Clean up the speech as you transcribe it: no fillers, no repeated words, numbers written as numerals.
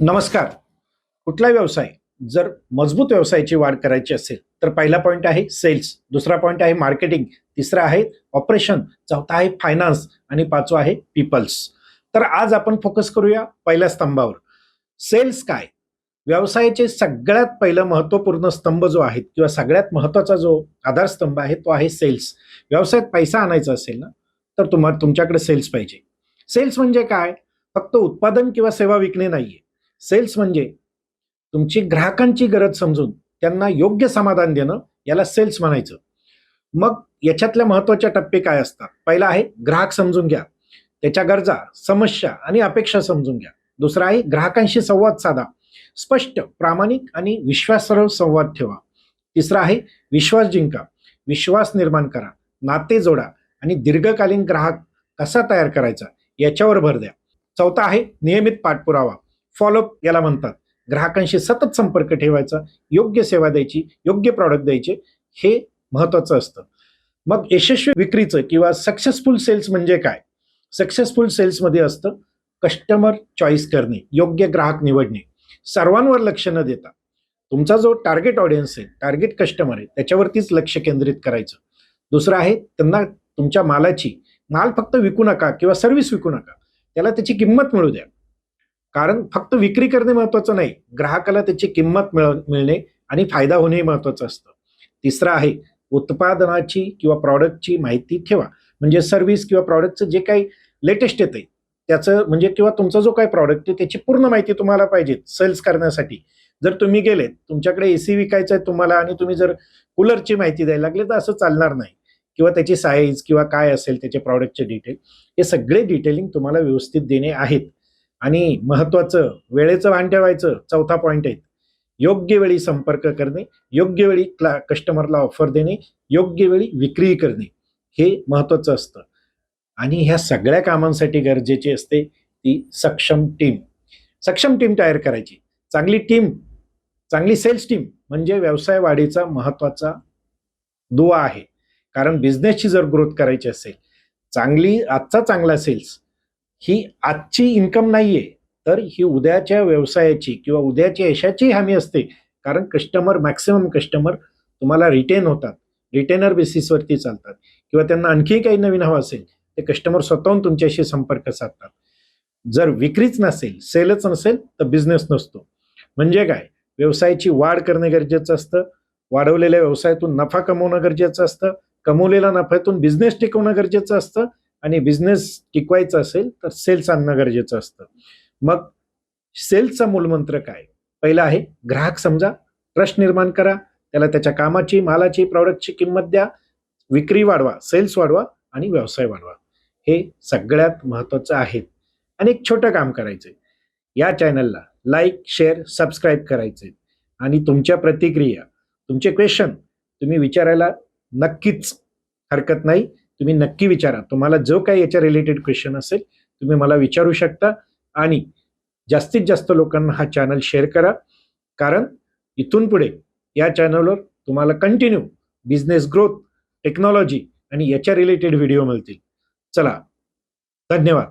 नमस्कार. कुठला व्यवसाय जर मजबूत व्यवसायाची वाढ करायची असेल तर पहिला पॉईंट आहे सेल्स, दुसरा पॉईंट आहे मार्केटिंग, तिसरा आहे ऑपरेशन, चौथा आहे फायनान्स आणि पाचवा आहे पीपल्स. तर आज आपण फोकस करूया पहिल्या स्तंभावर. सेल्स काय? व्यवसायाचे सगळ्यात पहिलं महत्त्वपूर्ण स्तंभ जो आहे किंवा सगळ्यात महत्त्वाचा जो आधारस्तंभ आहे तो आहे सेल्स. व्यवसायात पैसा आणायचा असेल ना तर तुमच्याकडे सेल्स पाहिजे. सेल्स म्हणजे काय? फक्त उत्पादन किंवा सेवा विकणे नाहीये. सेल्स म्हणजे तुमची ग्राहकांची गरज समजून त्यांना योग्य समाधान देणं, याला सेल्स म्हणायचं. मग याच्यातल्या महत्वाच्या टप्पे काय असतात? पहिला आहे ग्राहक समजून घ्या, त्याच्या गरजा, समस्या आणि अपेक्षा समजून घ्या. दुसरा आहे ग्राहकांशी संवाद साधा, स्पष्ट, प्रामाणिक आणि विश्वासार्ह संवाद ठेवा. तिसरा आहे विश्वास जिंका, विश्वास निर्माण करा, नाते जोडा आणि दीर्घकालीन ग्राहक कसा तयार करायचा याच्यावर भर द्या. चौथा आहे नियमित पाठपुरावा, फॉलोअप याला म्हणतात. ग्राहकांशी सतत संपर्क ठेवायचा, योग्य सेवा द्यायची, योग्य प्रॉडक्ट द्यायचे, हे महत्वाचं असतं. मग यशस्वी विक्रीचं किंवा सक्सेसफुल सेल्स म्हणजे काय? सक्सेसफुल सेल्समध्ये असतं कस्टमर चॉईस करणे, योग्य ग्राहक निवडणे, सर्वांवर लक्ष न देता तुमचा जो टार्गेट ऑडियन्स आहे, टार्गेट कस्टमर आहे, त्याच्यावरतीच लक्ष केंद्रित करायचं. दुसरं आहे त्यांना तुमच्या माल फक्त विकू नका किंवा सर्व्हिस विकू नका, त्याला त्याची किंमत मिळू द्या. कारण फक्त विक्री करणे महत्वाचं नाही, ग्राहकाला त्याची किंमत मिळणे आणि फायदा होणे महत्वाचं असतं. तिसरं आहे उत्पादनाची किंवा प्रॉडक्टची माहिती ठेवा. म्हणजे सर्व्हिस किंवा प्रॉडक्टचं जे काही लेटेस्ट येते त्याचं म्हणजे किंवा तुमचा जो काही प्रॉडक्ट आहे त्याची पूर्ण माहिती तुम्हाला पाहिजे सेल्स करण्यासाठी. जर तुम्ही गेले, तुमच्याकडे एसी विकायचा आहे तुम्हाला आणि तुम्ही जर कूलरची माहिती द्यायला लागले तर असं चालणार नाही. किंवा त्याची साईज किंवा काय असेल त्याचे प्रॉडक्टचे डिटेल, हे सगळे डिटेलिंग तुम्हाला व्यवस्थित देणे आहेत. आणि महत्वाचं वेळेचं भान ठेवायचं, चौथा पॉइंट आहे योग्य वेळी संपर्क करणे, योग्य वेळी कस्टमरला ऑफर देणे, योग्य वेळी विक्री करणे, हे महत्वाचं असतं. आणि ह्या सगळ्या कामांसाठी गरजेची असते ती सक्षम टीम. सक्षम टीम तयार करायची. चांगली टीम, चांगली सेल्स टीम म्हणजे व्यवसाय वाढीचा महत्वाचा दुवा आहे. कारण बिझनेसची जर ग्रोथ करायची असेल, आजचा चांगला सेल्स ही आजची इन्कम नाहीये, तर ही उद्याच्या व्यवसायाची किंवा उद्याच्या यशाची हमी असते. कारण मॅक्सिमम कस्टमर तुम्हाला रिटेन होतात, रिटेनर बेसिसवरती चालतात किंवा त्यांना आणखी काही नवीन हवं असेल ते कस्टमर स्वतःहून तुमच्याशी संपर्क साधतात. जर विक्रीच नसेल, सेलच नसेल तर बिझनेस नसतो. म्हणजे काय? व्यवसायाची वाढ करणे गरजेचं असतं, वाढवलेल्या व्यवसायातून नफा कमवणं गरजेचं असतं, कमवलेल्या नफ्यातून बिझनेस टिकवणं गरजेचं असतं आणि बिझनेस टिकवायचा असेल तर सेल्स आणणं गरजेचं असतं. मग सेल्सचा मूलमंत्र काय? पहिला आहे ग्राहक समजा, ट्रस्ट निर्माण करा, त्याला त्याच्या कामाची, मालाची, प्रॉडक्टची किंमत द्या, विक्री वाढवा, सेल्स वाढवा आणि व्यवसाय वाढवा. हे सगळ्यात महत्वाचं आहे. आणि एक छोटं काम करायचंय, या चॅनलला लाईक, शेअर, सबस्क्राईब करायचे आणि तुमच्या प्रतिक्रिया, तुमचे क्वेश्चन तुम्ही विचारायला नक्कीच हरकत नाही. तुम्ही नक्की विचारा. तुम्हाला जो काही याच्या रिलेटेड क्वेश्चन असेल तुम्ही मला विचारू शकता. आणि जास्तीत जास्त लोकांना हा चॅनल शेअर करा. कारण इथून पुढे या चॅनलवर तुम्हाला कंटिन्यू बिझनेस ग्रोथ, टेक्नॉलॉजी आणि याच्या रिलेटेड व्हिडिओ मिळतील. चला, धन्यवाद.